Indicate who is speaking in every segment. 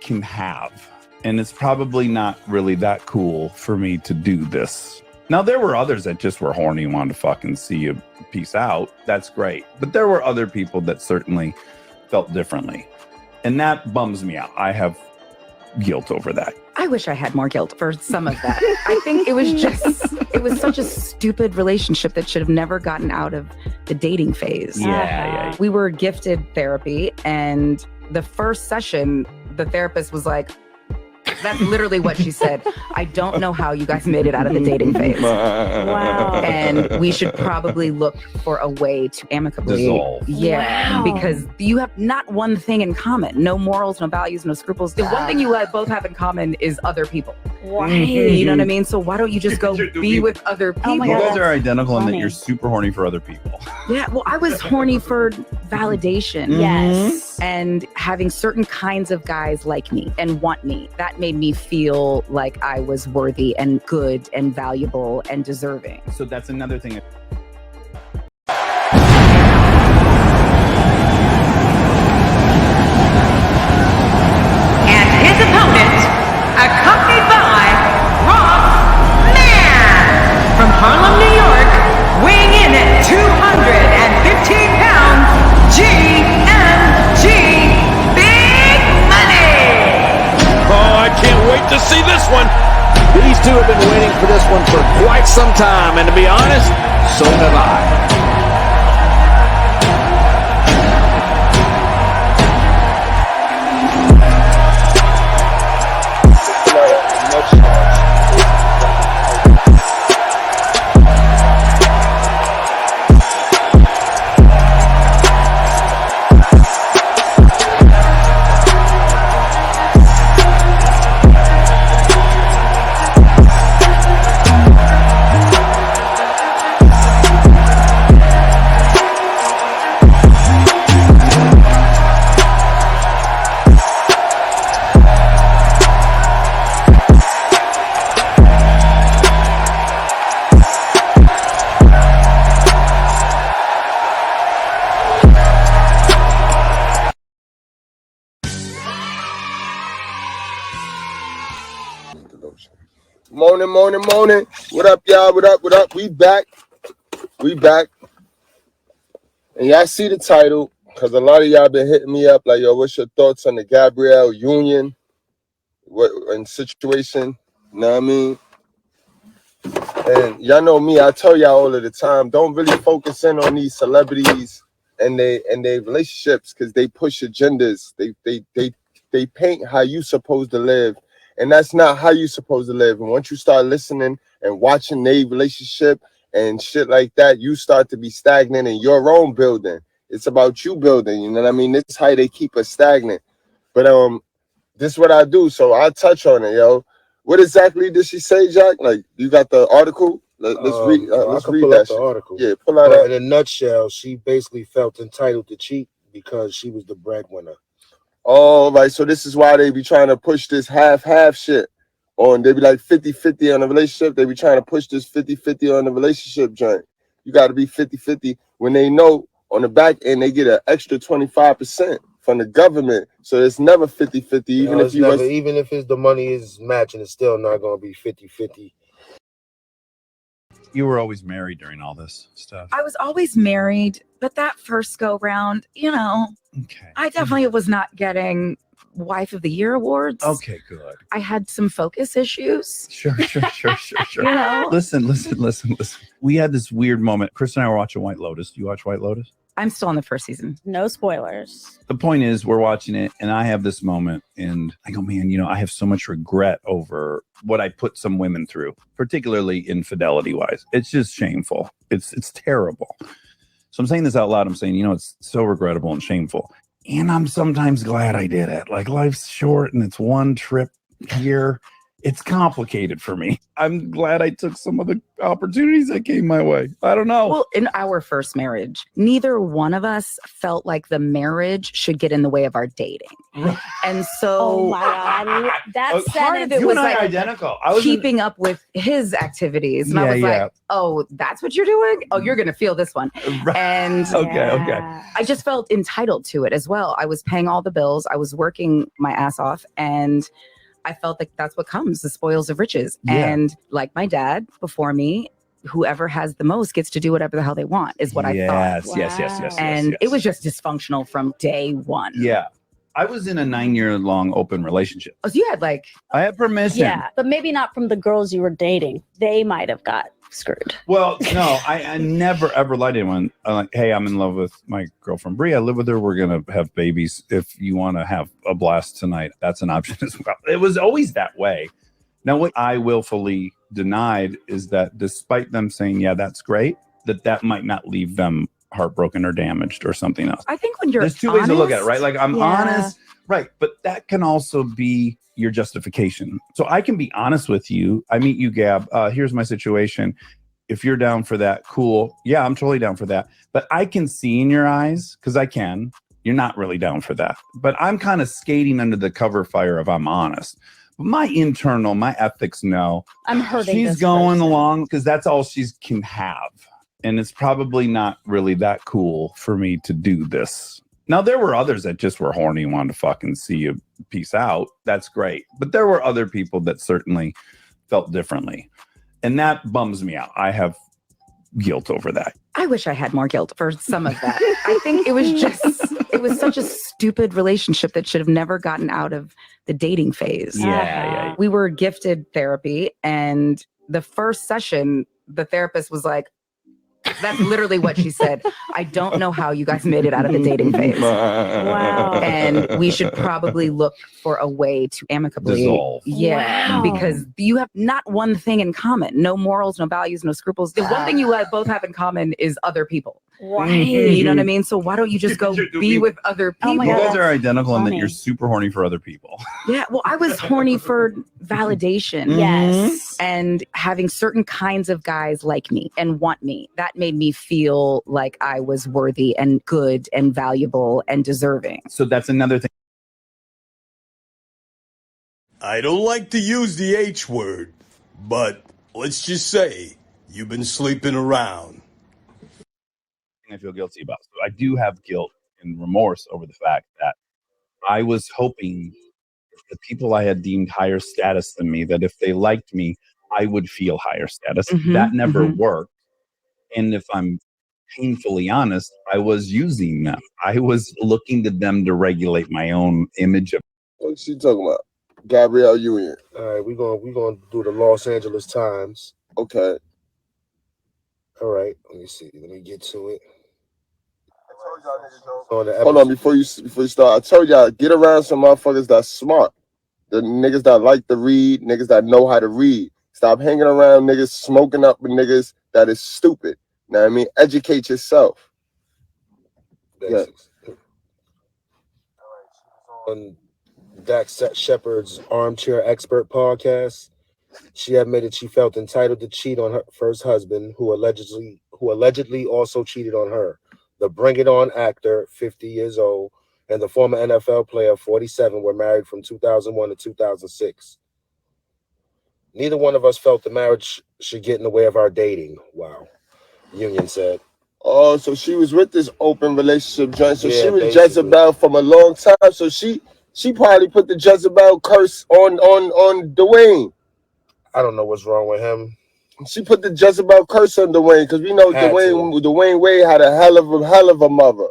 Speaker 1: can have. And it's probably not really that cool for me to do this. Now, there were others that just were horny and wanted to fucking see you peace out. That's great. But there were other people that certainly felt differently. And that bums me out. I have guilt over that.
Speaker 2: I wish I had more guilt for some of that. I think it was such a stupid relationship that should have never gotten out of the dating phase.
Speaker 1: Yeah.
Speaker 2: We were gifted therapy, and the first session, the therapist was like, that's literally what she said. I don't know how you guys made it out of the dating phase.
Speaker 3: Wow.
Speaker 2: And we should probably look for a way to amicably
Speaker 1: dissolve.
Speaker 2: Yeah,
Speaker 3: Wow.
Speaker 2: because you have not one thing in common. No morals, no values, no scruples. The one thing you both have in common is other people.
Speaker 3: Right.
Speaker 2: You know what I mean? So why don't you just go be with other people?
Speaker 3: Oh my
Speaker 1: You
Speaker 3: God,
Speaker 1: guys are
Speaker 3: that's
Speaker 1: identical in that
Speaker 3: funny.
Speaker 1: you're super horny for other people.
Speaker 2: Yeah, well, I was horny for validation.
Speaker 3: Yes.
Speaker 2: And having certain kinds of guys like me and want me, that made me feel like I was worthy and good and valuable and deserving.
Speaker 1: So that's another thing.
Speaker 4: And his opponent, accompanied by Rob Man from Harlem, New York, weighing in at 215 pounds, GMG Big Money.
Speaker 5: Oh, I can't wait to see this one.
Speaker 6: These two have been waiting for this one for quite some time, and to be honest, so have I.
Speaker 7: Morning. What up, y'all? What up? We back. And y'all see the title, because a lot of y'all been hitting me up like, yo, what's your thoughts on the Gabrielle Union situation? You know what I mean? And y'all know me, I tell y'all all of the time, don't really focus in on these celebrities and their relationships, because they push agendas. They paint how you supposed to live. And that's not how you supposed to live. And once you start listening and watching their relationship and shit like that, you start to be stagnant in your own building. It's about you building, you know what I mean? This is how they keep us stagnant. But this is what I do, so I'll touch on it, yo. What exactly did she say, Jack? Like, you got the article? Let's read that shit.
Speaker 8: Article.
Speaker 7: Yeah, pull out
Speaker 8: But in a nutshell, she basically felt entitled to cheat because she was the breadwinner.
Speaker 7: Oh, right. So this is why they be trying to push this half shit on. They be like 50-50 on the relationship. They be trying to push this 50-50 on the relationship joint. You got to be 50-50 when they know on the back end they get an extra 25% from the government. So it's never 50-50. Even if
Speaker 8: the money is matching, it's still not going to be 50-50.
Speaker 1: You were always married during all this stuff.
Speaker 2: I was always married, but that first go round,
Speaker 1: Okay.
Speaker 2: I definitely was not getting Wife of the Year awards.
Speaker 1: Okay, good.
Speaker 2: I had some focus issues.
Speaker 1: Sure.
Speaker 2: You know?
Speaker 1: Listen. We had this weird moment. Chris and I were watching White Lotus. Do you watch White Lotus?
Speaker 2: I'm still on the first season.
Speaker 3: No spoilers.
Speaker 1: The point is, we're watching it, and I have this moment, and I go, man, I have so much regret over what I put some women through, particularly infidelity-wise. It's just shameful. It's terrible. So I'm saying this out loud. I'm saying, it's so regrettable and shameful. And I'm sometimes glad I did it. Like, life's short, and it's one trip here. It's complicated for me. I'm glad I took some of the opportunities that came my way. I don't know.
Speaker 2: Well, in our first marriage, neither one of us felt like the marriage should get in the way of our dating. And so
Speaker 3: Oh my God. That
Speaker 2: part of
Speaker 3: sentence
Speaker 2: it
Speaker 1: you
Speaker 2: was
Speaker 1: and I
Speaker 2: like
Speaker 1: are identical. I was
Speaker 2: keeping up with his activities. And I was like, oh, that's what you're doing? Oh, you're going to feel this one. And
Speaker 1: okay.
Speaker 2: I just felt entitled to it as well. I was paying all the bills. I was working my ass off. And I felt like that's what comes, the spoils of riches.
Speaker 1: Yeah.
Speaker 2: And like my dad before me, whoever has the most gets to do whatever the hell they want, is what I thought.
Speaker 1: Yes.
Speaker 2: And it was just dysfunctional from day one.
Speaker 1: Yeah. I was in a 9-year-long open relationship.
Speaker 2: Oh, so you had like...
Speaker 1: I had permission.
Speaker 3: Yeah, but maybe not from the girls you were dating. They might have got screwed.
Speaker 1: Well, no, I never ever lied to anyone. I'm like, hey, I'm in love with my girlfriend Brie. I live with her. We're gonna have babies. If you want to have a blast tonight, that's an option as well. It was always that way. Now, what I willfully denied is that despite them saying, yeah, that's great, that might not leave them heartbroken or damaged or something else.
Speaker 2: I think when you're
Speaker 1: There's two ways to look at it, right? Like I'm
Speaker 3: Yeah.
Speaker 1: honest, right? But that can also be your justification. So I can be honest with you. I meet you, Gab. Here's my situation. If you're down for that, cool. Yeah, I'm totally down for that. But I can see in your eyes, because I can, you're not really down for that. But I'm kind of skating under the cover fire of I'm honest. But my internal, my ethics know
Speaker 3: I'm hurting.
Speaker 1: she's
Speaker 3: this
Speaker 1: going
Speaker 3: person.
Speaker 1: along because that's all she can have. And it's probably not really that cool for me to do this. Now, there were others that just were horny and wanted to fucking see you peace out. That's great. But there were other people that certainly felt differently. And that bums me out. I have guilt over that.
Speaker 2: I wish I had more guilt for some of that. I think it was such a stupid relationship that should have never gotten out of the dating phase.
Speaker 1: Yeah.
Speaker 2: We were gifted therapy, and the first session, the therapist was like, that's literally what she said. I don't know how you guys made it out of the dating phase.
Speaker 3: Wow.
Speaker 2: And we should probably look for a way to amicably
Speaker 1: dissolve.
Speaker 2: Yeah,
Speaker 3: Wow.
Speaker 2: because you have not one thing in common. No morals, no values, no scruples. The one thing you both have in common is other people.
Speaker 3: Right.
Speaker 2: You know what I mean? So why don't you just go be with other people?
Speaker 3: Oh my
Speaker 1: You
Speaker 3: God,
Speaker 1: guys are
Speaker 3: that's
Speaker 1: identical in that
Speaker 3: funny.
Speaker 1: you're super horny for other people.
Speaker 2: Yeah, well, I was horny for validation.
Speaker 3: Yes.
Speaker 2: And having certain kinds of guys like me and want me, that made me feel like I was worthy and good and valuable and deserving.
Speaker 1: So that's another thing.
Speaker 5: I don't like to use the H word, but let's just say you've been sleeping around.
Speaker 1: I feel guilty about. So I do have guilt and remorse over the fact that I was hoping the people I had deemed higher status than me, that if they liked me, I would feel higher status. That never worked. And if I'm painfully honest, I was using them. I was looking to them to regulate my own image of.
Speaker 7: What's she talking about? Gabrielle Union.
Speaker 8: All right, we're gonna do the Los Angeles Times.
Speaker 7: Okay.
Speaker 8: All right, let me see. Let me get to it.
Speaker 7: Hold on, before you start, I told y'all, get around some motherfuckers that's smart. The niggas that like to read, niggas that know how to read. Stop hanging around niggas smoking up with niggas that is stupid. Know what I mean? Educate yourself.
Speaker 8: Basics. Yeah. On Dax Shepard's Armchair Expert podcast, she admitted she felt entitled to cheat on her first husband, who allegedly also cheated on her. The Bring It On actor, 50 years old, and the former NFL player, 47, were married from 2001 to 2006. Neither one of us felt the marriage should get in the way of our dating. Wow, Union said.
Speaker 7: Oh, so she was with this open relationship joint. So
Speaker 8: Yeah,
Speaker 7: she was
Speaker 8: basically.
Speaker 7: Jezebel from a long time. So she probably put the Jezebel curse on Dwayne.
Speaker 8: I don't know what's wrong with him.
Speaker 7: She put the Jezebel curse on Dwayne because we know Dwayne Wade had a hell of a mother.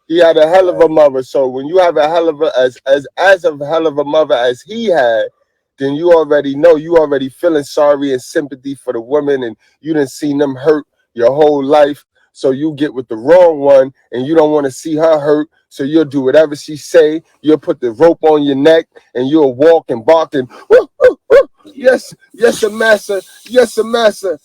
Speaker 7: He had a hell of a mother. So when you have a hell of a as a hell of a mother as he had, then you already know, you already feeling sorry and sympathy for the woman, and you didn't see them hurt your whole life. So you get with the wrong one and you don't want to see her hurt. So you'll do whatever she say. You'll put the rope on your neck and you'll walk and bark and yes, a master. Yes, a master.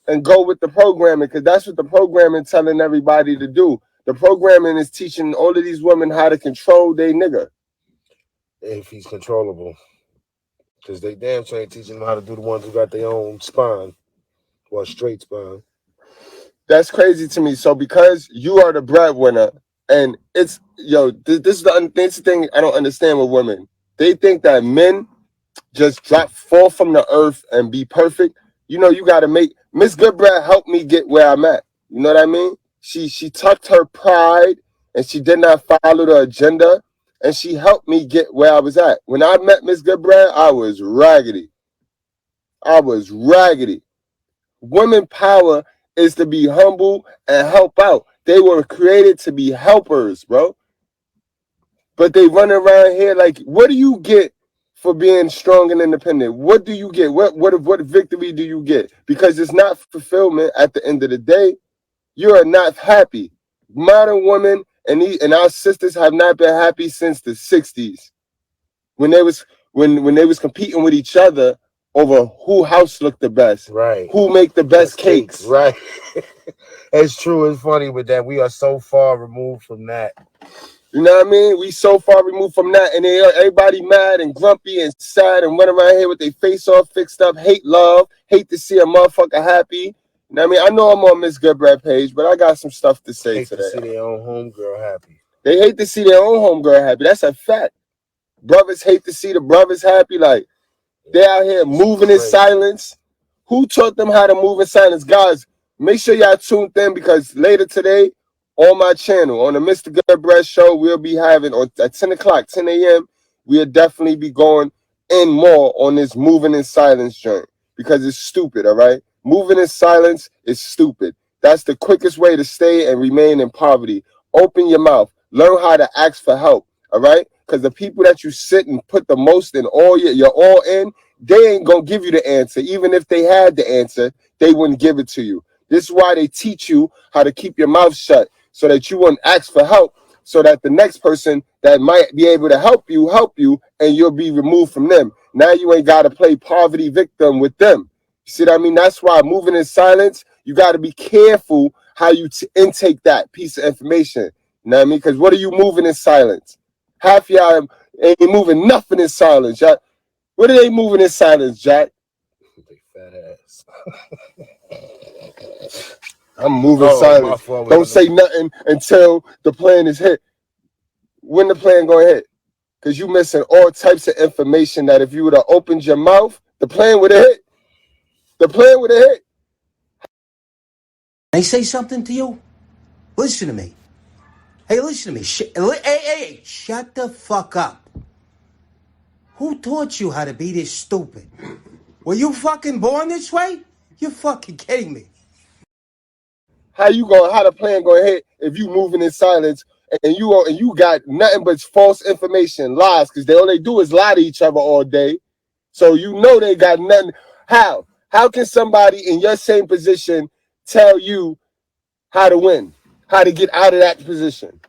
Speaker 7: And go with the programming, because that's what the programming telling everybody to do. The programming is teaching all of these women how to control their nigga.
Speaker 8: If he's controllable. Because they damn sure ain't teaching them how to do the ones who got their own spine. Or straight spine.
Speaker 7: That's crazy to me. So because you are the breadwinner, and it's this is the thing I don't understand with women. They think that men just fall from the earth and be perfect. You know, you got to make Miss Goodbread help me get where I'm at. You know what I mean? She tucked her pride and she did not follow the agenda, and she helped me get where I was at. When I met Miss Goodbread, I was raggedy. Women power is to be humble and help out. They were created to be helpers, bro. But they run around here like, what do you get for being strong and independent? What do you get? What victory do you get? Because it's not fulfillment at the end of the day. You are not happy. Modern women and our sisters have not been happy since the 60s. When they was competing with each other over who house looked the best,
Speaker 8: right?
Speaker 7: Who make the best cakes,
Speaker 8: right? It's true. It's funny with that. We are so far removed from that.
Speaker 7: You know what I mean? We so far removed from that, and everybody mad and grumpy and sad and run around here with their face all fixed up, hate love, hate to see a motherfucker happy. You know what I mean? I know I'm on Miss Goodbread page, but I got some stuff to say
Speaker 8: hate
Speaker 7: today.
Speaker 8: To see their own homegirl happy.
Speaker 7: They hate to see their own homegirl happy. That's a fact. Brothers hate to see the brothers happy. Like, they out here moving in silence. Who taught them how to move in silence? Guys, make sure y'all tuned in, because later today on my channel, on the Mr. Goodbread show, we'll be having at 10 o'clock, 10 a.m., we'll definitely be going in more on this moving in silence joint, because it's stupid, all right? Moving in silence is stupid. That's the quickest way to stay and remain in poverty. Open your mouth. Learn how to ask for help, all right? Because the people that you sit and put the most in you're all in, they ain't going to give you the answer. Even if they had the answer, they wouldn't give it to you. This is why they teach you how to keep your mouth shut, so that you wouldn't ask for help, so that the next person that might be able to help you, and you'll be removed from them. Now you ain't got to play poverty victim with them. You see what I mean? That's why moving in silence, you got to be careful how you intake that piece of information. You know what I mean? Because what are you moving in silence? Half y'all ain't moving nothing in silence, Jack. What are they moving in silence, Jack?
Speaker 8: They fat ass.
Speaker 7: I'm moving silence. Don't say nothing until the plan is hit. When the plan gonna hit? Because you missing all types of information that if you would have opened your mouth, the plan would have hit. The plan would have hit.
Speaker 9: They say something to you? Listen to me. Hey, listen to me. Hey, shut the fuck up. Who taught you how to be this stupid? Were you fucking born this way? You're fucking kidding me.
Speaker 7: How the plan gonna hit if you moving in silence and you got nothing but false information, lies, because all they do is lie to each other all day. So you know they got nothing. How? How can somebody in your same position tell you how to win, how to get out of that position?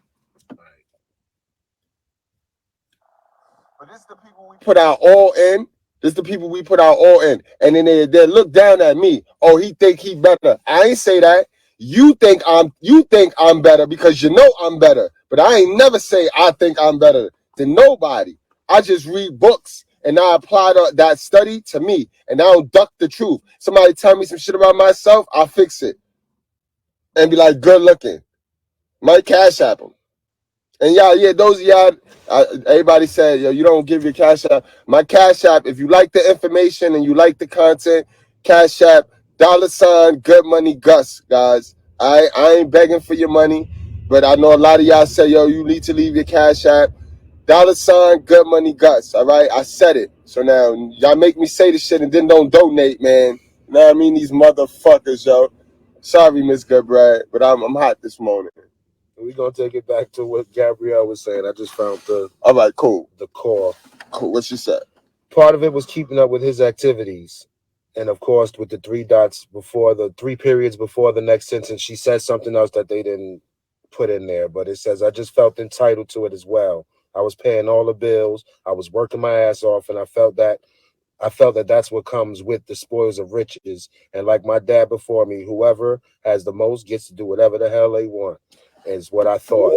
Speaker 7: But this is the people we put our all in. This is the people we put our all in. And then they look down at me. Oh, he think he better. I ain't say that. You think I'm better because you know I'm better. But I ain't never say I think I'm better than nobody. I just read books and I apply that study to me. And I don't duck the truth. Somebody tell me some shit about myself, I'll fix it. And be like, good looking. Might cash app them. And those of y'all, everybody said, yo, you don't give your cash app. My cash app, if you like the information and you like the content, cash app, $ good money Gus, guys. I ain't begging for your money, but I know a lot of y'all say, yo, you need to leave your cash app. $ good money Gus, all right? I said it. So now, y'all make me say this shit and then don't donate, man. You know what I mean? These motherfuckers, yo. Sorry, Miss Goodbread, but I'm hot this morning.
Speaker 8: We're going to take it back to what Gabrielle was saying. I just found
Speaker 7: all right, cool.
Speaker 8: The core.
Speaker 7: Cool. What she said?
Speaker 8: Part of it was keeping up with his activities. And, of course, with the 3 dots before the 3 periods before the next sentence, she said something else that they didn't put in there. But it says, I just felt entitled to it as well. I was paying all the bills. I was working my ass off. And I felt that that's what comes with the spoils of riches. And like my dad before me, whoever has the most gets to do whatever the hell they want. Is what I thought.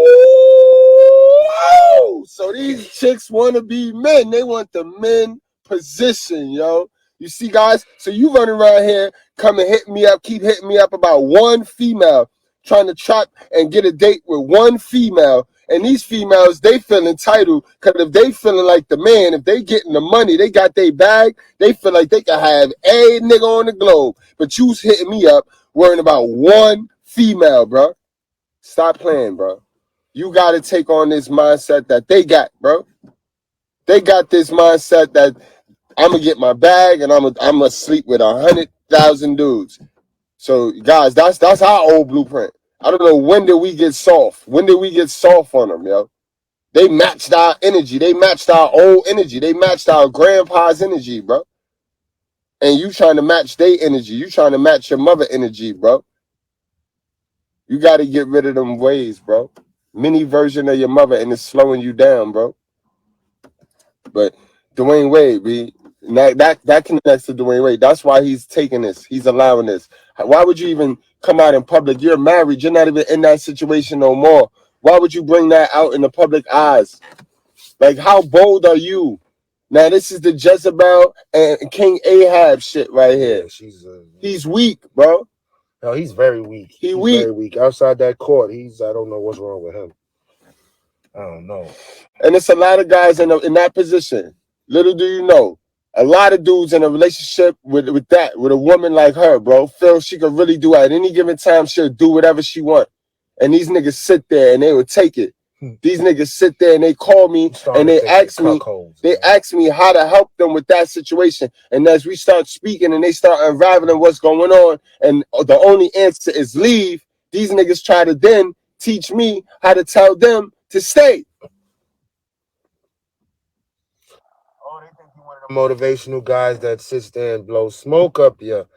Speaker 7: Ooh, so these chicks want to be men. They want the men position, yo. You see, guys? So you running around here, come and hit me up, keep hitting me up about one female, trying to trap and get a date with one female. And these females, they feel entitled, because if they feeling like the man, if they getting the money, they got their bag, they feel like they can have a nigga on the globe. But you's hitting me up worrying about one female, bro. Stop playing, bro. You got to take on this mindset that they got, bro. They got this mindset that I'm going to get my bag and I'm gonna sleep with 100,000 dudes. So, guys, that's our old blueprint. I don't know, when did we get soft? When did we get soft on them, yo? They matched our energy. They matched our old energy. They matched our grandpa's energy, bro. And you trying to match their energy. You trying to match your mother energy, bro. You got to get rid of them ways, bro. Mini version of your mother, and it's slowing you down, bro. But Dwayne Wade, that connects to Dwayne Wade. That's why he's taking this. He's allowing this. Why would you even come out in public? You're married. You're not even in that situation no more. Why would you bring that out in the public eyes? Like, how bold are you? Now, this is the Jezebel and King Ahab shit right here. Yeah, he's weak, bro.
Speaker 8: No, he's very weak. He's
Speaker 7: weak.
Speaker 8: Very weak. Outside that court, I don't know what's wrong with him. I don't know.
Speaker 7: And it's a lot of guys in that position. Little do you know, a lot of dudes in a relationship with a woman like her, bro, feel she could really do at any given time. She'll do whatever she want. And these niggas sit there and they will take it. These niggas sit there and they call me and they ask me how to help them with that situation. And as we start speaking and they start unraveling what's going on, and the only answer is leave, these niggas try to then teach me how to tell them to stay.
Speaker 8: Oh, they think you one of the motivational guys that sits there and blows smoke up here.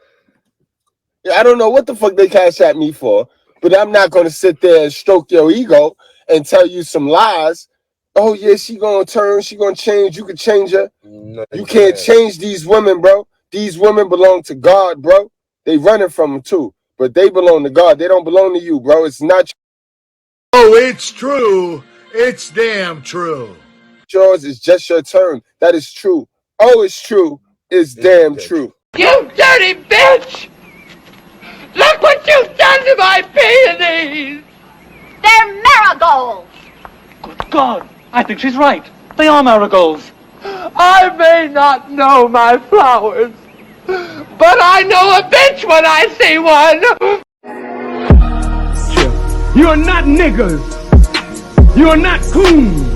Speaker 7: Yeah, I don't know what the fuck they cash at me for, but I'm not going to sit there and stroke your ego and tell you some lies. Oh, yeah, she going to turn, she going to change. You can change her. No, you can't change these women, bro. These women belong to God, bro. They running from them, too. But they belong to God. They don't belong to you, bro. It's not.
Speaker 5: Oh, it's true. It's damn true.
Speaker 7: Yours is just your turn. That is true. Oh, it's true. It's damn true.
Speaker 10: You dirty bitch! Look what you've done to my peonies!
Speaker 4: They're marigolds!
Speaker 10: Good God, I think she's right. They are marigolds. I may not know my flowers, but I know a bitch when I see one!
Speaker 11: You're not niggers. You're not coons.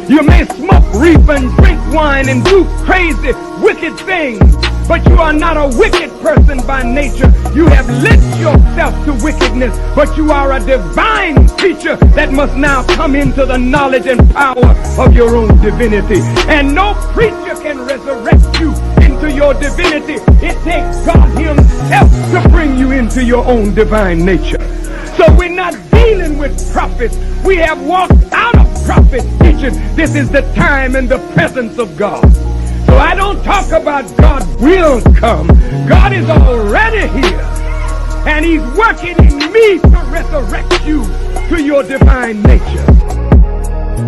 Speaker 11: You may smoke, reef, and drink wine and do crazy, wicked things, but you are not a wicked person by nature. You have lent yourself to wickedness, but you are a divine creature that must now come into the knowledge and power of your own divinity. And no preacher can resurrect you into your divinity. It takes God himself to bring you into your own divine nature. So we're not dealing with prophets. We have walked out of prophet teaching. This is the time and the presence of God. So I don't talk about God will come. God is already here. And he's working in me to resurrect you to your divine nature.